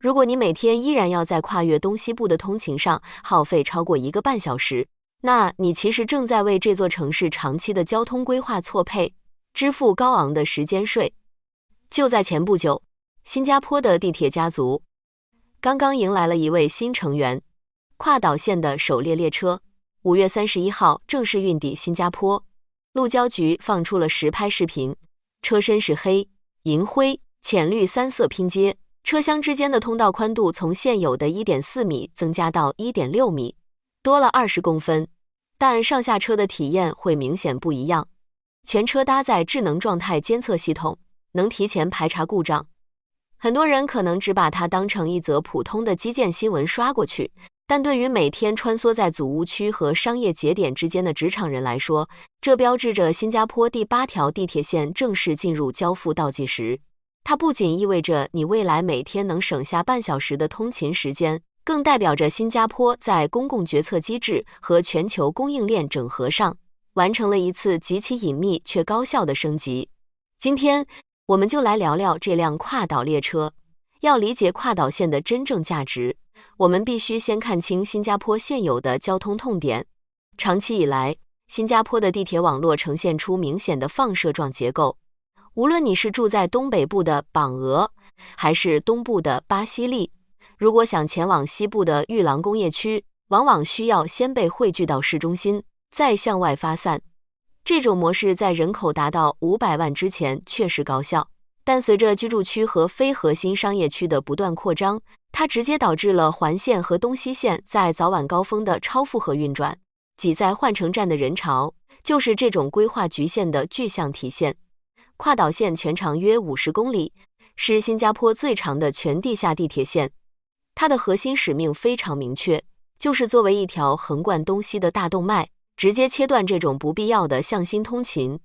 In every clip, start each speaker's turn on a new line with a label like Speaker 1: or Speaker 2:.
Speaker 1: 如果你每天依然要在跨越东西部的通勤上耗费超过1个半小时，那你其实正在为这座城市长期的交通规划错配，支付高昂的时间税。就在前不久，新加坡的地铁家族刚刚迎来了一位新成员，跨岛线的首列列车5月31号正式运抵新加坡。路交局放出了实拍视频，车身是黑、银灰、浅绿3色拼接，车厢之间的通道宽度从现有的 1.4 米增加到 1.6 米，多了20公分，但上下车的体验会明显不一样。全车搭载智能状态监测系统，能提前排查故障。很多人可能只把它当成一则普通的基建新闻刷过去，但对于每天穿梭在祖屋区和商业节点之间的职场人来说，这标志着新加坡第8条地铁线正式进入交付倒计时。它不仅意味着你未来每天能省下半小时的通勤时间，更代表着新加坡在公共决策机制和全球供应链整合上完成了一次极其隐秘却高效的升级。今天我们就来聊聊这辆跨岛列车。要理解跨岛线的真正价值，我们必须先看清新加坡现有的交通痛点。长期以来，新加坡的地铁网络呈现出明显的放射状结构。无论你是住在东北部的榜鹅，还是东部的巴西利，如果想前往西部的玉郎工业区，往往需要先被汇聚到市中心，再向外发散。这种模式在人口达到500万之前确实高效，但随着居住区和非核心商业区的不断扩张，它直接导致了环线和东西线在早晚高峰的超负荷运转。挤在换乘站的人潮就是这种规划局限的具象体现。跨岛线全长约50公里，是新加坡最长的全地下地铁线。它的核心使命非常明确，就是作为一条横贯东西的大动脉，直接切断这种不必要的向心通勤。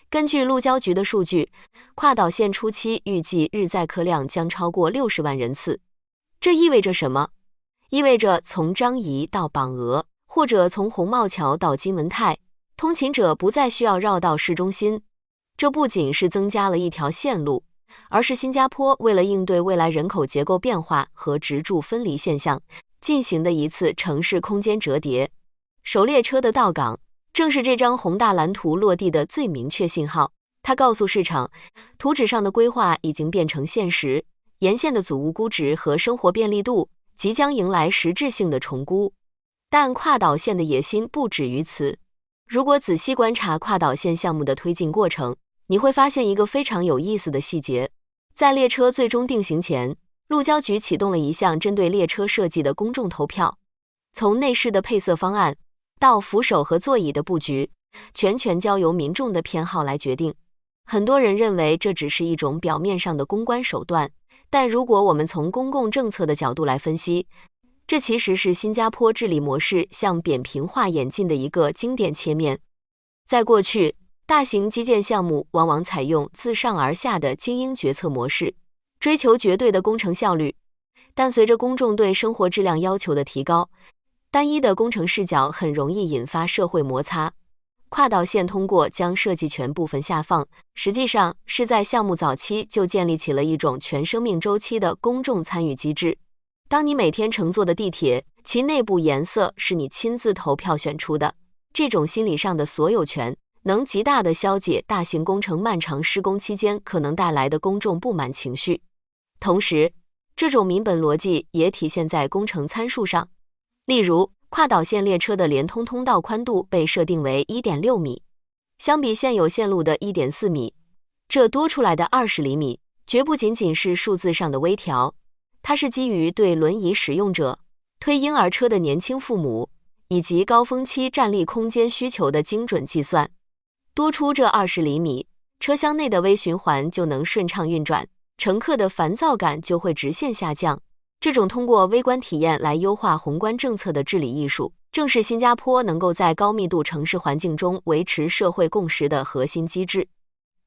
Speaker 1: 根据路交局的数据，跨岛线初期预计日载客量将超过60万人次。这意味着什么？意味着从樟宜到榜鹅，或者从红帽桥到金文泰，通勤者不再需要绕到市中心。这不仅是增加了一条线路，而是新加坡为了应对未来人口结构变化和职住分离现象进行的一次城市空间折叠。首列车的到港正是这张宏大蓝图落地的最明确信号。它告诉市场，图纸上的规划已经变成现实，沿线的祖屋估值和生活便利度即将迎来实质性的重估。但跨岛线的野心不止于此。如果仔细观察跨岛线项目的推进过程，你会发现一个非常有意思的细节。在列车最终定型前，路交局启动了一项针对列车设计的公众投票。从内饰的配色方案到扶手和座椅的布局，全权交由民众的偏好来决定。很多人认为这只是一种表面上的公关手段，但如果我们从公共政策的角度来分析，这其实是新加坡治理模式向扁平化演进的一个经典切面。在过去，大型基建项目往往采用自上而下的精英决策模式，追求绝对的工程效率。但随着公众对生活质量要求的提高，单一的工程视角很容易引发社会摩擦。跨岛线通过将设计权部分下放，实际上是在项目早期就建立起了一种全生命周期的公众参与机制。当你每天乘坐的地铁，其内部颜色是你亲自投票选出的，这种心理上的所有权能极大地消解大型工程漫长施工期间可能带来的公众不满情绪。同时，这种民本逻辑也体现在工程参数上。例如，跨岛线列车的连通通道宽度被设定为 1.6 米，相比现有线路的 1.4 米，这多出来的20厘米绝不仅仅是数字上的微调，它是基于对轮椅使用者、推婴儿车的年轻父母以及高峰期站立空间需求的精准计算。多出这20厘米，车厢内的微循环就能顺畅运转，乘客的烦躁感就会直线下降。这种通过微观体验来优化宏观政策的治理艺术，正是新加坡能够在高密度城市环境中维持社会共识的核心机制。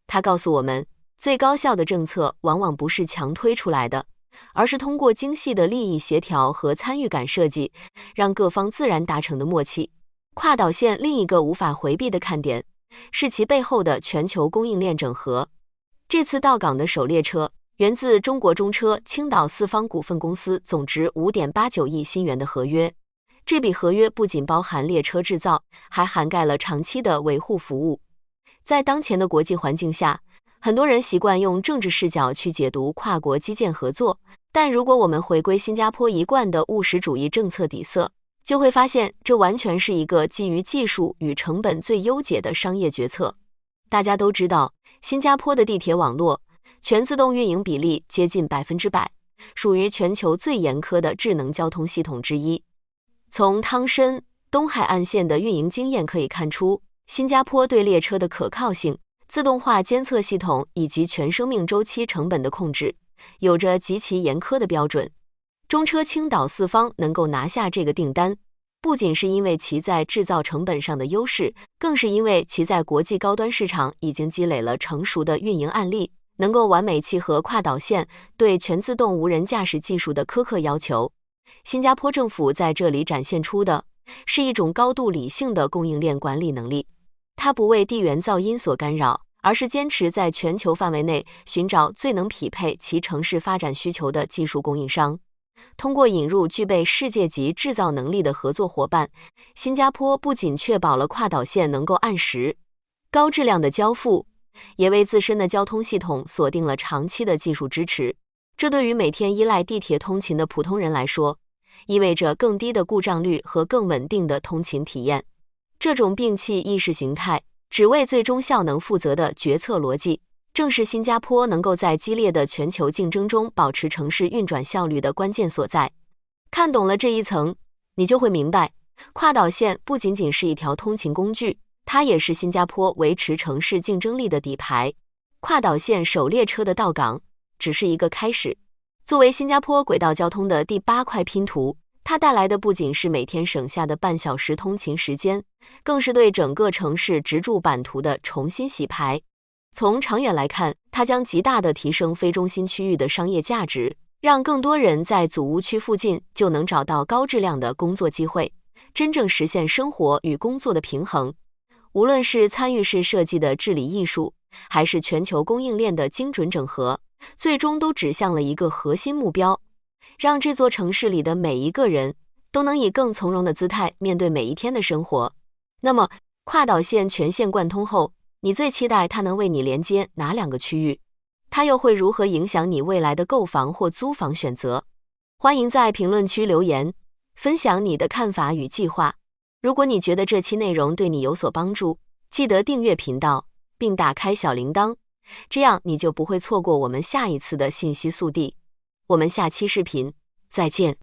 Speaker 1: 它告诉我们，最高效的政策往往不是强推出来的，而是通过精细的利益协调和参与感设计，让各方自然达成的默契。跨岛线另一个无法回避的看点，是其背后的全球供应链整合。这次到港的首列车源自中国中车青岛四方股份公司总值5.89亿新元的合约。这笔合约不仅包含列车制造，还涵盖了长期的维护服务。在当前的国际环境下，很多人习惯用政治视角去解读跨国基建合作，但如果我们回归新加坡一贯的务实主义政策底色，就会发现这完全是一个基于技术与成本最优解的商业决策。大家都知道，新加坡的地铁网络全自动运营比例接近100%，属于全球最严苛的智能交通系统之一。从汤申、东海岸线的运营经验可以看出，新加坡对列车的可靠性、自动化监测系统以及全生命周期成本的控制，有着极其严苛的标准。中车青岛四方能够拿下这个订单，不仅是因为其在制造成本上的优势，更是因为其在国际高端市场已经积累了成熟的运营案例，能够完美契合跨岛线对全自动无人驾驶技术的苛刻要求。新加坡政府在这里展现出的是一种高度理性的供应链管理能力，它不为地缘噪音所干扰，而是坚持在全球范围内寻找最能匹配其城市发展需求的技术供应商。通过引入具备世界级制造能力的合作伙伴，新加坡不仅确保了跨岛线能够按时、高质量的交付，也为自身的交通系统锁定了长期的技术支持。这对于每天依赖地铁通勤的普通人来说，意味着更低的故障率和更稳定的通勤体验。这种摒弃意识形态，只为最终效能负责的决策逻辑，正是新加坡能够在激烈的全球竞争中保持城市运转效率的关键所在。看懂了这一层，你就会明白，跨岛线不仅仅是一条通勤工具，它也是新加坡维持城市竞争力的底牌。跨岛线首列车的到港只是一个开始。作为新加坡轨道交通的第8块拼图，它带来的不仅是每天省下的半小时通勤时间，更是对整个城市直柱版图的重新洗牌。从长远来看，它将极大地提升非中心区域的商业价值，让更多人在祖屋区附近就能找到高质量的工作机会，真正实现生活与工作的平衡。无论是参与式设计的治理艺术，还是全球供应链的精准整合，最终都指向了一个核心目标，让这座城市里的每一个人都能以更从容的姿态面对每一天的生活。那么，跨岛线全线贯通后，你最期待它能为你连接哪2个区域？它又会如何影响你未来的购房或租房选择？欢迎在评论区留言，分享你的看法与计划。如果你觉得这期内容对你有所帮助，记得订阅频道，并打开小铃铛，这样你就不会错过我们下一次的信息速递。我们下期视频再见。